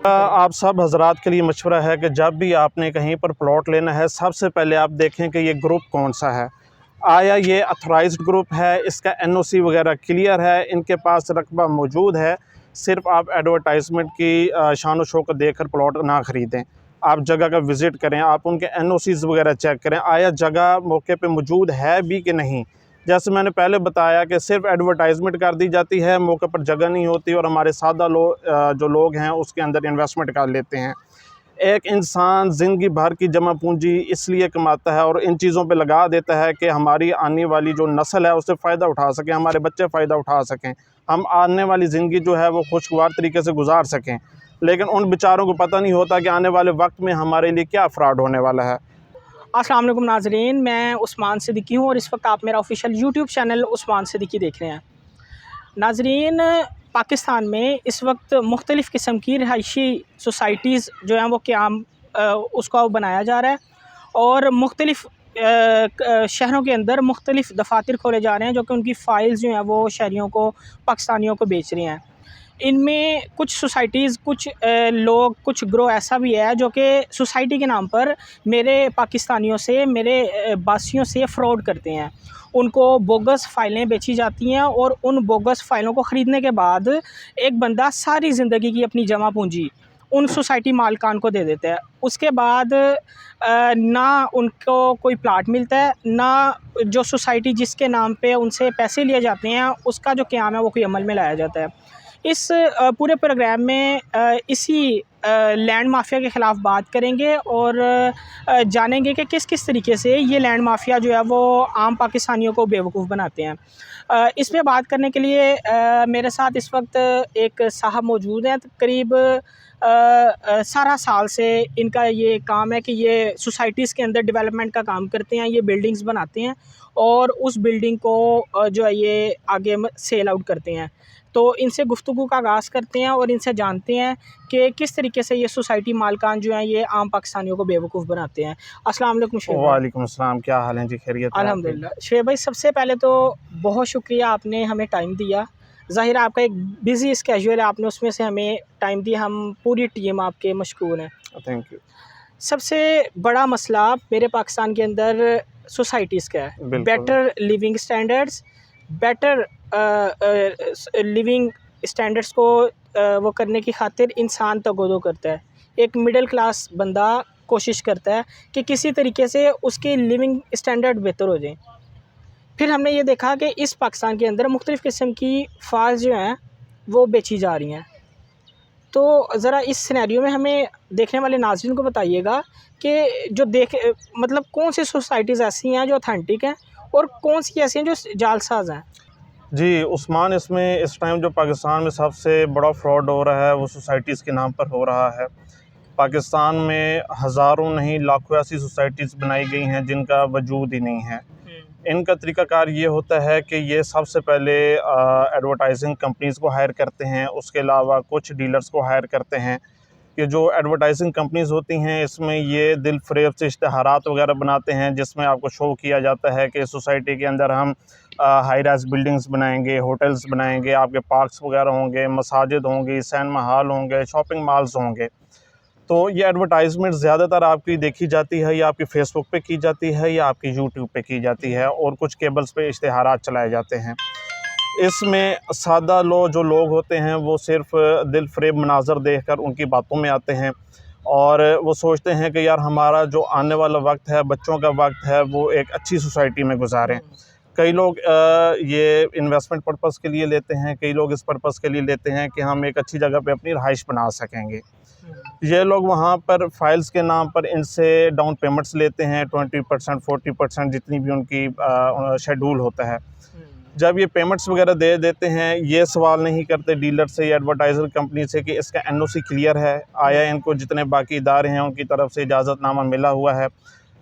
आप सब हजरात के लिए मशवरा है कि जब भी आपने कहीं पर प्लॉट लेना है, सबसे पहले आप देखें कि ये ग्रुप कौन सा है। आया ये अथोराइज्ड ग्रुप है, इसका एनओसी वगैरह क्लियर है, इनके पास रकबा मौजूद है। सिर्फ आप एडवर्टाइजमेंट की शान व शौकत देखकर प्लॉट ना ख़रीदें। आप जगह का विज़िट करें, आप उनके एनओसीज़ वगैरह चेक करें, आया जगह मौके पे मौजूद है भी कि नहीं। जैसे मैंने पहले बताया कि सिर्फ एडवर्टाइजमेंट कर दी जाती है, मौके पर जगह नहीं होती और हमारे सादा जो लोग हैं उसके अंदर इन्वेस्टमेंट कर लेते हैं। एक इंसान ज़िंदगी भर की जमा पूंजी इसलिए कमाता है और इन चीज़ों पे लगा देता है कि हमारी आने वाली जो नस्ल है उससे फ़ायदा उठा सकें, हमारे बच्चे फ़ायदा उठा सकें, हम आने वाली ज़िंदगी जो है वो खुशगवार तरीके से गुजार सकें। लेकिन उन बेचारों को पता नहीं होता कि आने वाले वक्त में हमारे लिए क्या फ़्रॉड होने वाला है। अस्सलाम वालेकुम नाज़रीन, मैं उस्मान सिद्दीकी हूँ और इस वक्त आप मेरा official YouTube channel Usman Siddiqui देख रहे हैं। नाज़रीन, पाकिस्तान में इस वक्त मुख्तलिफ़ किस्म की रिहायशी सोसाइटीज़ जो हैं वो क़याम उसका बनाया जा रहा है और मुख्तलिफ़ शहरों के अंदर मुख्तलिफ़ दफातर खोले जा रहे हैं जो कि उनकी फ़ाइल्स जो हैं वो शहरियों को, पाकिस्तानियों को बेच रही हैं। इनमें कुछ सोसाइटीज़, कुछ लोग, कुछ ग्रोह ऐसा भी है जो कि सोसाइटी के नाम पर मेरे पाकिस्तानियों से, मेरे बासियों से फ़्रॉड करते हैं। उनको बोगस फ़ाइलें बेची जाती हैं और उन बोगस फ़ाइलों को ख़रीदने के बाद एक बंदा सारी ज़िंदगी की अपनी जमा पूंजी उन सोसाइटी मालिकान को दे देता है। उसके बाद ना उनको कोई प्लाट मिलता है, ना जो सोसाइटी जिसके नाम पे उनसे पैसे लिए जाते हैं उसका जो क़याम है वो कोई अमल में लाया जाता है। इस पूरे प्रोग्राम में इसी लैंड माफिया के ख़िलाफ़ बात करेंगे और जानेंगे कि किस किस तरीके से ये लैंड माफिया जो है वो आम पाकिस्तानियों को बेवकूफ़ बनाते हैं। इस पे बात करने के लिए मेरे साथ इस वक्त एक साहब मौजूद हैं। करीब 17 साल से इनका ये काम है कि ये सोसाइटीज़ के अंदर डेवलपमेंट का काम करते हैं, ये बिल्डिंग्स बनाते हैं और उस बिल्डिंग को जो है ये आगे सेल आउट करते हैं। तो इनसे गुफ्तगू का आगाज़ करते हैं और इनसे जानते हैं कि किस तरीके से ये सोसाइटी मालकान जो हैं ये आम पाकिस्तानियों को बेवकूफ़ बनाते हैं। अस्सलाम वालेकुम शेख भाई। वालेकुम अस्सलाम, क्या हाल है जी? खैरियत है? अल्हम्दुलिल्लाह। शेख भाई, सबसे पहले तो बहुत शुक्रिया, आपने हमें टाइम दिया। ज़ाहिर है आपका एक बिज़ी स्केड्यूल है, आपने उसमें से हमें टाइम दिया, हम पूरी टीम आपके मशकूर हैं। Thank you. सबसे बड़ा मसला मेरे पाकिस्तान के अंदर सोसाइटीज़ का है। Better living standards, better living standards को वो करने की खातिर इंसान तगोदो करता है। एक मिडिल क्लास बंदा कोशिश करता है कि किसी तरीके से उसकी लिविंग स्टैंडर्ड बेहतर हो जाए। फिर हमने ये देखा कि इस पाकिस्तान के अंदर मुख्तलिफ़ किस्म की फाइल्स जो हैं वो बेची जा रही हैं। तो ज़रा इस सिनेरियो में हमें देखने वाले नाज़रीन को बताइएगा कि जो मतलब कौन सी सोसाइटीज़ ऐसी हैं जो ऑथेंटिक हैं और कौन सी ऐसी हैं जो जालसाज़ हैं। जी उस्मान, इसमें इस टाइम जो पाकिस्तान में सबसे बड़ा फ्रॉड हो रहा है वो सोसाइटीज़ के नाम पर हो रहा है। पाकिस्तान में हज़ारों नहीं लाखों ऐसी सोसाइटीज़ बनाई गई हैं जिनका वजूद ही नहीं है। इनका तरीक़ाकार ये होता है कि ये सबसे पहले एडवर्टाइजिंग कंपनीज़ को हायर करते हैं, उसके अलावा कुछ डीलर्स को हायर करते हैं। कि जो एडवर्टाइजिंग कंपनीज़ होती हैं इसमें ये दिल फ़रेब से इश्तहारात वगैरह बनाते हैं जिसमें आपको शो किया जाता है कि सोसाइटी के अंदर हम हाई राइज़ बिल्डिंग्स बनाएंगे, होटल्स बनाएंगे, आपके पार्क्स वगैरह होंगे, मसाजिद होंगी, सिनेमा हॉल होंगे, शॉपिंग मॉल्स होंगे। तो ये एडवर्टाइजमेंट ज़्यादातर आपकी देखी जाती है या आपकी फ़ेसबुक पे की जाती है या आपकी यूट्यूब पे की जाती है और कुछ केबल्स पे इश्तहारात चलाए जाते हैं। इसमें सादा जो लोग होते हैं वो सिर्फ़ दिल फ़रेब मनाज़र देखकर उनकी बातों में आते हैं और वो सोचते हैं कि यार हमारा जो आने वाला वक्त है, बच्चों का वक्त है, वो एक अच्छी सोसाइटी में गुजारें। कई लोग ये इन्वेस्टमेंट पर्पज़ के लिए लेते हैं, कई लोग इस पर्पज़ के लिए लेते हैं कि हम एक अच्छी जगह पे अपनी रहाइश बना सकेंगे। ये लोग वहाँ पर फ़ाइल्स के नाम पर इनसे डाउन पेमेंट्स लेते हैं 20%, 40% जितनी भी उनकी शेड्यूल होता है। जब ये पेमेंट्स वगैरह दे देते हैं, ये सवाल नहीं करते डीलर से या एडवर्टाइज़र कंपनी से कि इसका एनओसी क्लियर है, आया इनको जितने बाकी इदारे हैं उनकी तरफ से इजाज़तनामा मिला हुआ है।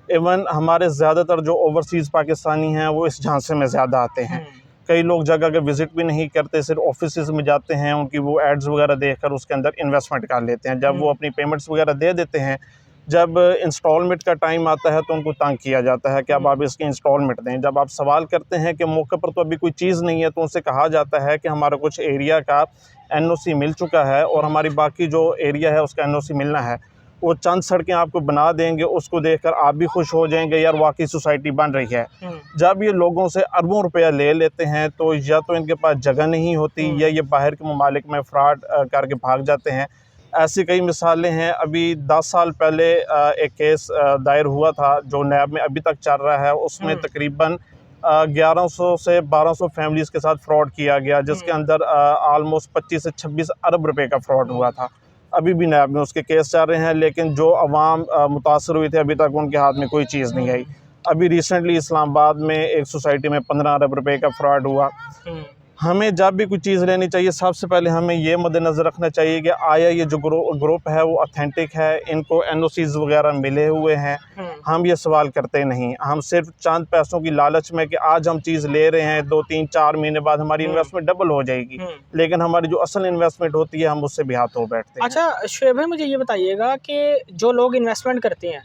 इवन हमारे ज़्यादातर जो ओवरसीज़ पाकिस्तानी हैं वो इस झांसे में ज़्यादा आते हैं। कई लोग जगह का विज़िट भी नहीं करते, सिर्फ ऑफिसेज़ में जाते हैं, उनकी वो एड्स वगैरह देखकर उसके अंदर इन्वेस्टमेंट कर लेते हैं। जब वो अपनी पेमेंट्स वगैरह दे देते हैं, जब इंस्टॉलमेंट का टाइम आता है तो उनको तंग किया जाता है कि अब आप इसकी इंस्टॉलमेंट दें। जब आप सवाल करते हैं कि मौके पर तो अभी कोई चीज़ नहीं है तो उनसे कहा जाता है कि हमारा कुछ एरिया का एनओसी मिल चुका है और हमारी बाकी जो एरिया है उसका एनओसी मिलना है। वो चंद सड़कें आपको बना देंगे, उसको देखकर आप भी खुश हो जाएंगे यार वाकई सोसाइटी बन रही है। जब ये लोगों से अरबों रुपया ले लेते हैं तो या तो इनके पास जगह नहीं होती या ये बाहर के ममालिक में फ्रॉड करके भाग जाते हैं। ऐसी कई मिसालें हैं। अभी 10 साल पहले एक केस दायर हुआ था जो नैब में अभी तक चल रहा है। उसमें तकरीबन 1100 से 1200 फैमिलीज़ के साथ फ्रॉड किया गया, जिसके अंदर आलमोस्ट 25 से 26 अरब रुपए का फ्रॉड हुआ था। अभी भी नैब में उसके केस चल रहे हैं, लेकिन जो अवाम मुतासर हुई थी अभी तक उनके हाथ में कोई चीज़ नहीं आई। अभी रिसेंटली इस्लामाबाद में एक सोसाइटी में 15 अरब रुपए का फ्रॉड हुआ। हमें जब भी कोई चीज़ लेनी चाहिए सबसे पहले हमें ये मद्देनज़र रखना चाहिए कि आया ये जो ग्रुप है वो ऑथेंटिक है, इनको एनओसीज़ वगैरह मिले हुए हैं। हम ये सवाल करते नहीं, हम सिर्फ चंद पैसों की लालच में कि आज हम चीज़ ले रहे हैं 2, 3, 4 महीने बाद हमारी इन्वेस्टमेंट डबल हो जाएगी, लेकिन हमारी जो असल इन्वेस्टमेंट होती है हम उससे भी हाथ धो बैठते हैं। अच्छा शुएब भाई, मुझे ये बताइएगा कि जो लोग इन्वेस्टमेंट करते हैं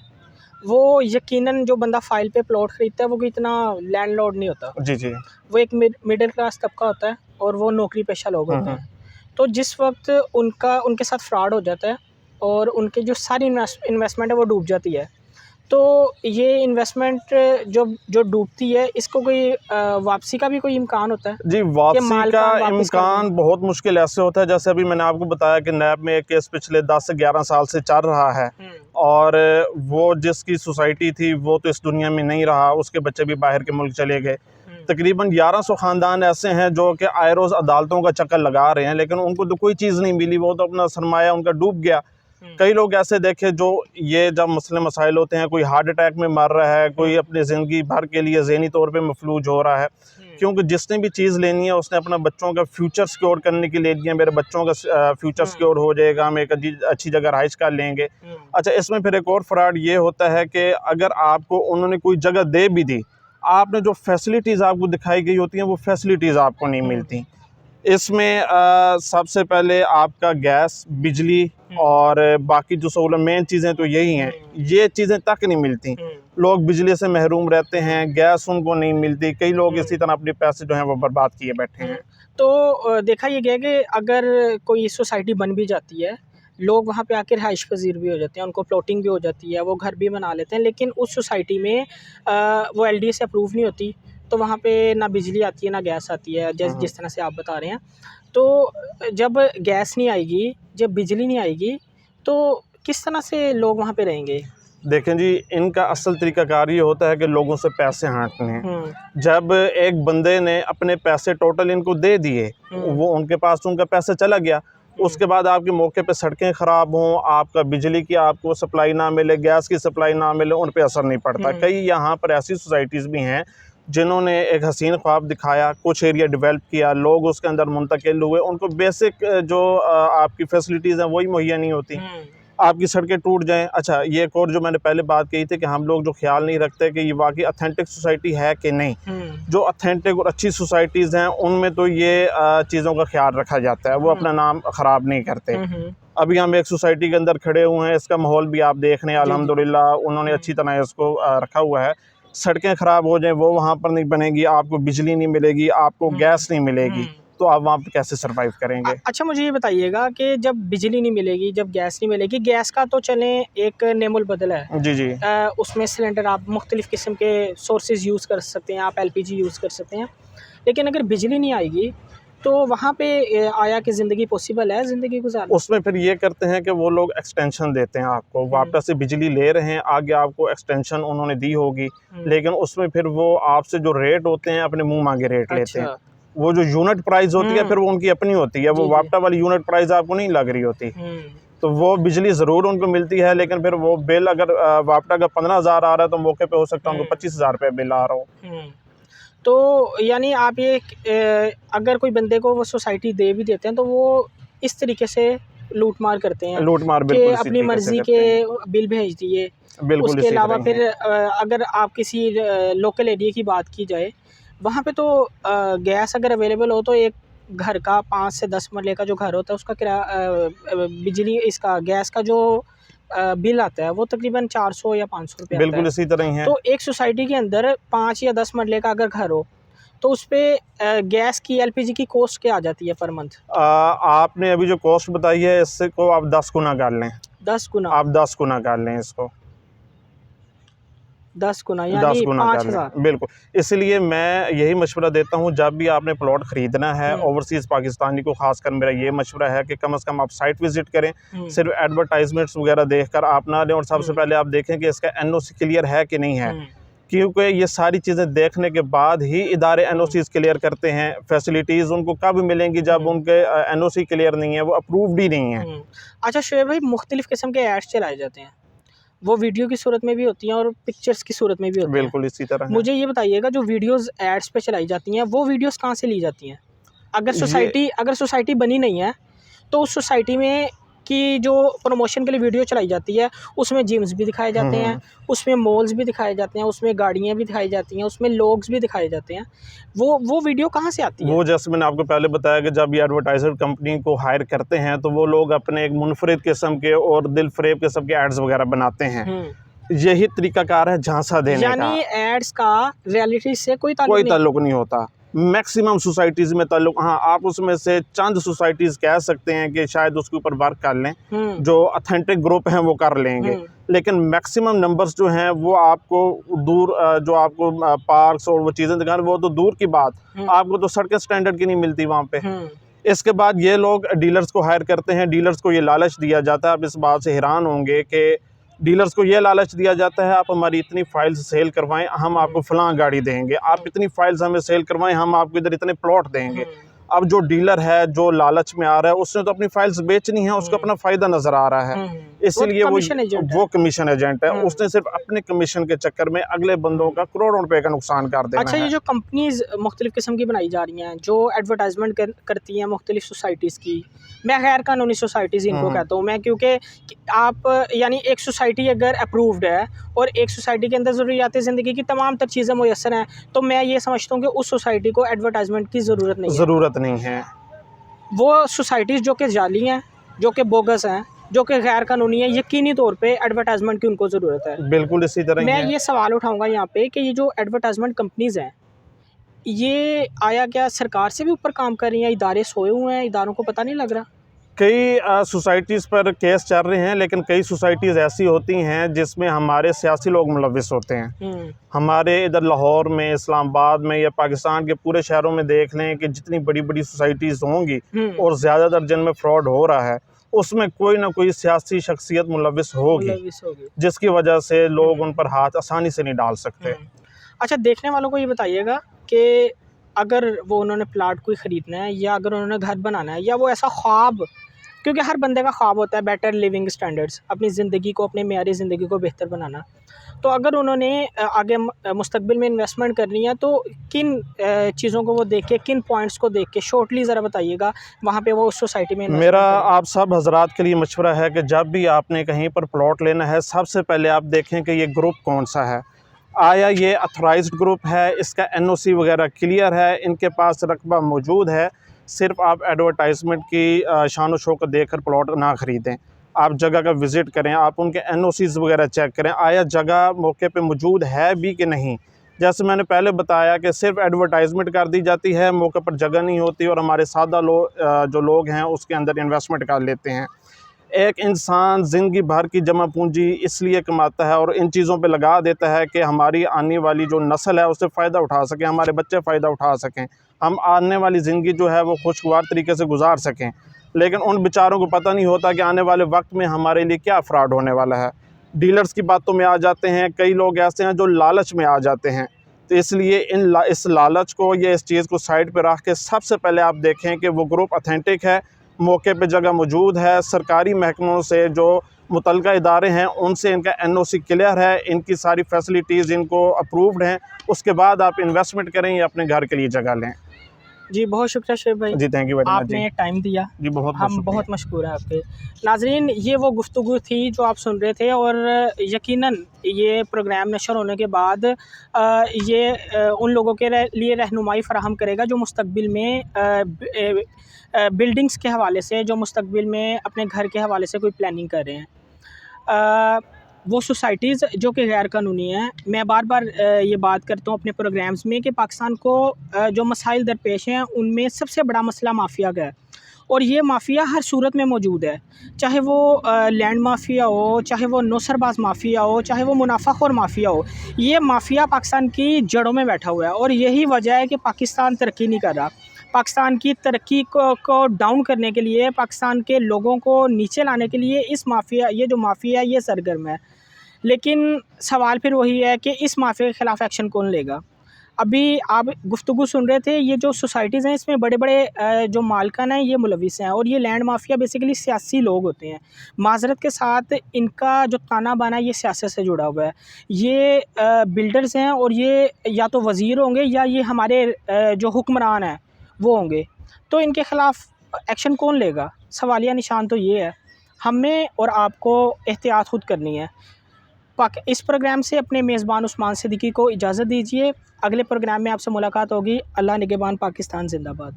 वो यकीनन जो बंदा फाइल पे प्लॉट खरीदता है वो कोई इतना लैंडलॉर्ड नहीं होता। जी जी। वो एक मिडिल क्लास तबका होता है और वो नौकरी पेशा लोग होते हैं। तो जिस वक्त उनके साथ फ्रॉड हो जाता है और उनके जो सारी इन्वेस्टमेंट है वो डूब जाती है, तो ये इन्वेस्टमेंट जो डूबती है इसको कोई वापसी का भी कोई इम्कान होता है? जी, वापसी का इम्कान बहुत मुश्किल ऐसे होता है जैसे अभी मैंने आपको बताया कि नैब में एक केस पिछले 10 से 11 साल से चल रहा है और वो जिसकी सोसाइटी थी वो तो इस दुनिया में नहीं रहा, उसके बच्चे भी बाहर के मुल्क चले गए। तकरीबन 1100 ख़ानदान ऐसे हैं जो कि आए रोज़ अदालतों का चक्कर लगा रहे हैं, लेकिन उनको तो कोई चीज़ नहीं मिली, वो तो अपना सरमाया उनका डूब गया। कई लोग ऐसे देखे जो ये जब मसले मसाइल होते हैं, कोई हार्ट अटैक में मर रहा है, कोई अपनी ज़िंदगी भर के लिए ज़हनी तौर पे मफलूज हो रहा है, क्योंकि जिसने भी चीज़ लेनी है उसने अपना बच्चों का फ्यूचर सिक्योर करने के लिए लिया, मेरे बच्चों का फ्यूचर सिक्योर हो जाएगा, हम एक अच्छी जगह रहाइश कर लेंगे। अच्छा, इसमें फिर एक और फ्रॉड ये होता है कि अगर आपको उन्होंने कोई जगह दे भी दी, आपने जो फैसिलिटीज़ आपको दिखाई गई होती हैं वो फैसिलिटीज़ आपको नहीं मिलती। इसमें सबसे पहले आपका गैस, बिजली और बाकी जो सहूलत मेन चीज़ें तो यही हैं, ये चीज़ें तक नहीं मिलती। लोग बिजली से महरूम रहते हैं, गैस उनको नहीं मिलती, कई लोग इसी तरह अपने पैसे जो हैं वो बर्बाद किए बैठे हैं। तो देखा ये गया कि अगर कोई सोसाइटी बन भी जाती है, लोग वहाँ पे आकर रिहाइश पजीर भी हो जाते हैं, उनको प्लॉटिंग भी हो जाती है, वो घर भी बना लेते हैं, लेकिन उस सोसाइटी में वो LDA से अप्रूव नहीं होती, तो वहाँ पे ना बिजली आती है ना गैस आती है, जिस तरह से आप बता रहे हैं। तो जब गैस नहीं आएगी, जब बिजली नहीं आएगी, तो किस तरह से लोग वहाँ पे रहेंगे? देखें जी, इनका असल तरीक़ाकार ये होता है कि लोगों से पैसे हाँटने हैं। जब एक बंदे ने अपने पैसे टोटल इनको दे दिए, वो उनके पास उनका पैसा चला गया, उसके बाद आपके मौके पे सड़कें ख़राब हों, आपका बिजली की आपको सप्लाई ना मिले, गैस की सप्लाई ना मिले, उन पे असर नहीं पड़ता। कई यहाँ पर ऐसी सोसाइटीज़ भी हैं जिन्होंने एक हसीन ख्वाब दिखाया, कुछ एरिया डेवलप किया, लोग उसके अंदर मुंतकिल हुए, उनको बेसिक जो आपकी फैसिलिटीज़ हैं वही मुहैया नहीं होती। आपकी सड़कें टूट जाएं। अच्छा, ये एक और जो मैंने पहले बात कही थी कि हम लोग जो ख्याल नहीं रखते कि ये वाकई ऑथेंटिक सोसाइटी है कि नहीं। जो ऑथेंटिक और अच्छी सोसाइटीज़ हैं उनमें तो ये चीज़ों का ख्याल रखा जाता है, वो अपना नाम ख़राब नहीं करते। अभी हम एक सोसाइटी के अंदर खड़े हुए हैं, इसका माहौल भी आप देख रहे हैं, अल्हम्दुलिल्लाह उन्होंने अच्छी तरह इसको रखा हुआ है। सड़कें ख़राब हो जाएं वो वहाँ पर नहीं बनेगी, आपको बिजली नहीं मिलेगी, आपको गैस नहीं मिलेगी, तो आप वहाँ पे कैसे सर्वाइव करेंगे? अच्छा, मुझे ये बताइएगा कि जब बिजली नहीं मिलेगी, जब गैस नहीं मिलेगी, गैस का तो चलें एक नेमुल बदल है। जी जी। उसमें सिलेंडर आप मुख्तलिफ़ किस्म के सोर्सेज यूज़ कर सकते हैं, आप LPG यूज़ कर सकते हैं, लेकिन अगर बिजली नहीं आएगी तो वहाँ पे आया कि ज़िंदगी पॉसिबल है, ज़िंदगी गुजारना? उसमें फिर ये करते हैं कि वो लोग एक्सटेंशन देते हैं आपको, वापस से बिजली ले रहे हैं, आगे आपको एक्सटेंशन उन्होंने दी होगी, लेकिन उसमें फिर वो आपसे जो रेट होते हैं अपने मुँह मांगे रेट लेते हैं। वो जो यूनिट प्राइस होती है फिर वो उनकी अपनी होती है, वो वापटा वाली यूनिट प्राइस आपको नहीं लग रही होती। तो वो बिजली ज़रूर उनको मिलती है, लेकिन फिर वो बिल अगर वापटा का 15,000 आ रहा है तो मौके पे हो सकता है उनको 25,000 रुपये बिल आ रहा हो। तो यानी आप ये अगर कोई बंदे को वो सोसाइटी दे भी देते हैं तो वो इस तरीके से लूट मार करते हैं, लूट मार कि अपनी मर्ज़ी के बिल भेज दिए। उसके अलावा फिर अगर आप किसी लोकल एरिया की बात की जाए, वहाँ पे तो गैस अगर अवेलेबल हो तो एक घर का 5 से 10 मरले का जो घर होता है उसका किराया बिजली इसका गैस का जो बिल आता है वो तकरीबन 400 या 500 रुपये आता है। बिल्कुल इसी तरह ही है। तो एक सोसाइटी के अंदर 5 या 10 मरले का अगर घर हो तो उस पे गैस की एलपीजी की कॉस्ट क्या आ जाती है पर मंथ? आपने अभी जो कॉस्ट बताई है इससे को आप 10 गुना कर लें। 10 गुना? आप 10 गुना कर लें इसको, 10 गुना 10 यानी गुना कर 5000। लें, बिल्कुल। इसलिए मैं यही मशवरा देता हूँ, जब भी आपने प्लॉट ख़रीदना है ओवरसीज़ पाकिस्तानी को, ख़ासकर मेरा ये मशवरा है कि कम से कम आप साइट विज़िट करें। सिर्फ एडवर्टाइजमेंट्स वगैरह देखकर आप ना लें, और सबसे पहले आप देखें कि इसका एनओसी क्लियर है कि नहीं है, क्योंकि ये सारी चीज़ें देखने के बाद ही इदारे एनओसीज़ क्लियर करते हैं। फैसिलिटीज़ उनको कब मिलेंगी जब उनके एनओसी क्लियर नहीं है, वो अप्रूव्ड ही नहीं है। अच्छा शोएब भाई, मुख्तलिफ़ किस्म के एड्स चलाए जाते हैं, वो वीडियो की सूरत में भी होती हैं और पिक्चर्स की सूरत में भी होती हैं। बिल्कुल इसी तरह है। मुझे ये बताइएगा, जो वीडियोस एड्स पे चलाई जाती हैं वो वीडियोस कहाँ से ली जाती हैं? अगर सोसाइटी बनी नहीं है तो उस सोसाइटी में की जो प्रमोशन के लिए वीडियो चलाई जाती है उसमें जिम्स भी दिखाए जाते हैं, उसमें मॉल्स भी दिखाए जाते हैं, उसमें गाड़ियाँ भी दिखाई जाती हैं, उसमें लोग्स भी दिखाए जाते हैं। वो वीडियो कहाँ से आती है? वो जैसे मैंने आपको पहले बताया कि जब ये एडवर्टाइज़र कंपनी को हायर करते हैं तो वो लोग अपने एक मुनफरिद किस्म के और दिल फरेब किस्म के एड्स वगैरह बनाते हैं। यही तरीकाकार है झांसा देने का। यानी एड्स का रियलिटी से कोई ताल्लुक नहीं होता। मैक्सिमम सोसाइटीज़ में ताल्लुक, हाँ, आप उसमें से चंद सोसाइटीज़ कह सकते हैं कि शायद उसके ऊपर वर्क कर लें, जो ऑथेंटिक ग्रुप हैं वो कर लेंगे, लेकिन मैक्सिमम नंबर्स जो हैं वो आपको दूर, जो आपको पार्क्स और वो चीज़ें दिखा रहे हैं वो तो दूर की बात, आपको तो सड़कें स्टैंडर्ड की नहीं मिलती वहाँ पे। इसके बाद ये लोग डीलर्स को हायर करते हैं, डीलर्स को ये लालच दिया जाता है। आप इस बात से हैरान होंगे कि डीलर्स को ये लालच दिया जाता है, आप हमारी इतनी फाइल्स सेल करवाएं, हम आपको फ़लाँ गाड़ी देंगे, आप इतनी फाइल्स हमें सेल करवाएं, हम आपको इधर इतने प्लॉट देंगे। अब जो डीलर है जो लालच में आ रहा है उसने तो अपनी फाइल्स बेचनी है, उसको अपना फ़ायदा नज़र आ रहा है, इसलिए वो कमीशन एजेंट है। उसने सिर्फ अपने कमीशन के चक्कर में अगले बंदों का करोड़ों रुपए का नुकसान कर देना है। अच्छा, ये जो कंपनीज मुख्तलिफ़ किस्म की बनाई जा रही हैं, जो एडवर्टाइजमेंट करती हैं मुख्तलिफ़ सोसाइटीज़ की, मैं गैर कानूनी सोसाइटीज़ इनको कहता हूँ मैं, क्योंकि आप यानी एक सोसाइटी अगर अप्रूव्ड है और एक सोसाइटी के अंदर ज़रूरियात ज़िंदगी की तमाम तर चीज़ें मुयस्सर हैं, तो मैं ये समझता हूँ कि उस सोसाइटी को एडवर्टाइजमेंट की ज़रूरत नहीं है। वो सोसाइटीज़ जो कि जाली हैं, जो कि बोगस हैं, जो कि गैर कानूनी है, यकीनी तौर पे एडवर्टाइजमेंट की उनको ज़रूरत है। बिल्कुल इसी तरह मैं ये सवाल उठाऊंगा यहाँ पे कि ये जो एडवर्टाइजमेंट कंपनीज़ हैं, ये आया क्या सरकार से भी ऊपर काम कर रही हैं? इदारे सोए हुए हैं, इदारों को पता नहीं लग रहा? कई सोसाइटीज़ पर केस चल रहे हैं, लेकिन कई सोसाइटीज़ ऐसी होती हैं जिसमें हमारे सियासी लोग मुलविस होते हैं। हमारे इधर लाहौर में, इस्लामाबाद में या पाकिस्तान के पूरे शहरों में देख लें कि जितनी बड़ी बड़ी सोसाइटीज़ होंगी और ज़्यादातर जिनमें फ्रॉड हो रहा है उसमें कोई ना कोई सियासी शख्सियत मुलविस होगी, जिसकी वजह से लोग उन पर हाथ आसानी से नहीं डाल सकते। अच्छा, देखने वालों को ये बताइएगा कि अगर वो उन्होंने प्लाट कोई ख़रीदना है या अगर उन्होंने घर बनाना है या वो ऐसा ख्वाब, क्योंकि हर बंदे का ख्वाब होता है बेटर लिविंग स्टैंडर्ड्स, अपनी ज़िंदगी को, अपने मेयारी ज़िंदगी को बेहतर बनाना, तो अगर उन्होंने आगे मुस्तकबिल में इन्वेस्टमेंट करनी है तो किन चीज़ों को वो देख के, किन पॉइंट्स को देख के, शॉर्टली ज़रा बताइएगा वहाँ पे वो उस सोसाइटी में। मेरा आप सब हजरात के लिए मशवरा है कि जब भी आपने कहीं पर प्लॉट लेना है, सबसे पहले आप देखें कि ये ग्रुप कौन सा है, आया ये अथोराइज्ड ग्रुप है, इसका एनओसी वगैरह क्लियर है, इनके पास रकबा मौजूद है। सिर्फ आप एडवर्टाइजमेंट की शान व शौकत देखकर प्लॉट ना ख़रीदें, आप जगह का विज़िट करें, आप उनके एनओसीज़ वगैरह चेक करें, आया जगह मौके पे मौजूद है भी कि नहीं। जैसे मैंने पहले बताया कि सिर्फ एडवर्टाइजमेंट कर दी जाती है, मौके पर जगह नहीं होती और हमारे सादा जो लोग हैं उसके अंदर इन्वेस्टमेंट कर लेते हैं। एक इंसान ज़िंदगी भर की जमा पूंजी इसलिए कमाता है और इन चीज़ों पे लगा देता है कि हमारी आने वाली जो नस्ल है उससे फ़ायदा उठा सकें, हमारे बच्चे फ़ायदा उठा सकें, हम आने वाली ज़िंदगी जो है वो खुशगवार तरीके से गुजार सकें। लेकिन उन बेचारों को पता नहीं होता कि आने वाले वक्त में हमारे लिए क्या फ्रॉड होने वाला है। डीलर्स की बातों में आ जाते हैं, कई लोग ऐसे हैं जो लालच में आ जाते हैं, तो इसलिए इस लालच को या इस चीज़ को साइड पर रख के सबसे पहले आप देखें कि वो ग्रुप ऑथेंटिक है, मौके पे जगह मौजूद है, सरकारी महकमों से जो मुतलका इदारे हैं उनसे इनका एनओसी क्लियर है, इनकी सारी फैसिलिटीज़ इनको अप्रूव्ड हैं, उसके बाद आप इन्वेस्टमेंट करें या अपने घर के लिए जगह लें। जी बहुत शुक्रिया शोएब भाई जी, थैंक यू वेरी मच। आपने टाइम दिया जी, हम बहुत मशकूर है आपके। नाजरीन, ये वो गुफ्तगू थी जो आप सुन रहे थे और यकीनन ये प्रोग्राम नशर होने के बाद ये उन लोगों के लिए रहनुमाई फ़राहम करेगा जो मुस्तकबिल में बिल्डिंग्स के हवाले से, जो मुस्तकबिल में अपने घर के हवाले से कोई प्लानिंग कर रहे हैं। वो सोसाइटीज़ जो कि गैर कानूनी हैं। मैं बार बार ये बात करता हूँ अपने प्रोग्राम्स में कि पाकिस्तान को जो मसाइल दरपेश हैं उनमें सबसे बड़ा मसला माफिया का है, और ये माफिया हर सूरत में मौजूद है। चाहे वो लैंड माफिया हो, चाहे वो नौसरबाज माफिया हो, चाहे वो मुनाफाखोर माफिया हो, ये माफिया पाकिस्तान की जड़ों में बैठा हुआ है। और यही वजह है कि पाकिस्तान तरक्की नहीं कर रहा। पाकिस्तान की तरक्की को डाउन करने के लिए, पाकिस्तान के लोगों को नीचे लाने के लिए ये जो माफिया है ये सरगर्म है। लेकिन सवाल फिर वही है कि इस माफिया के ख़िलाफ़ एक्शन कौन लेगा। अभी आप गुफ्तगू सुन रहे थे, ये जो सोसाइटीज़ हैं इसमें बड़े बड़े जो मालिकान हैं ये मुलविस हैं, और ये लैंड माफिया बेसिकली सियासी लोग होते हैं। माज़रत के साथ इनका जो ताना बाना ये सियासत से जुड़ा हुआ है। ये बिल्डर्स हैं, और ये या तो वज़ीर होंगे या ये हमारे जो हुक्मरान हैं वो होंगे। तो इनके ख़िलाफ़ एक्शन कौन लेगा? सवालिया निशान तो ये है। हमें और आपको एहतियात खुद करनी है। इस प्रोग्राम से अपने मेज़बान उस्मान सिद्दीकी को इजाज़त दीजिए। अगले प्रोग्राम में आपसे मुलाकात होगी। अल्लाह निगहबान, पाकिस्तान ज़िंदाबाद।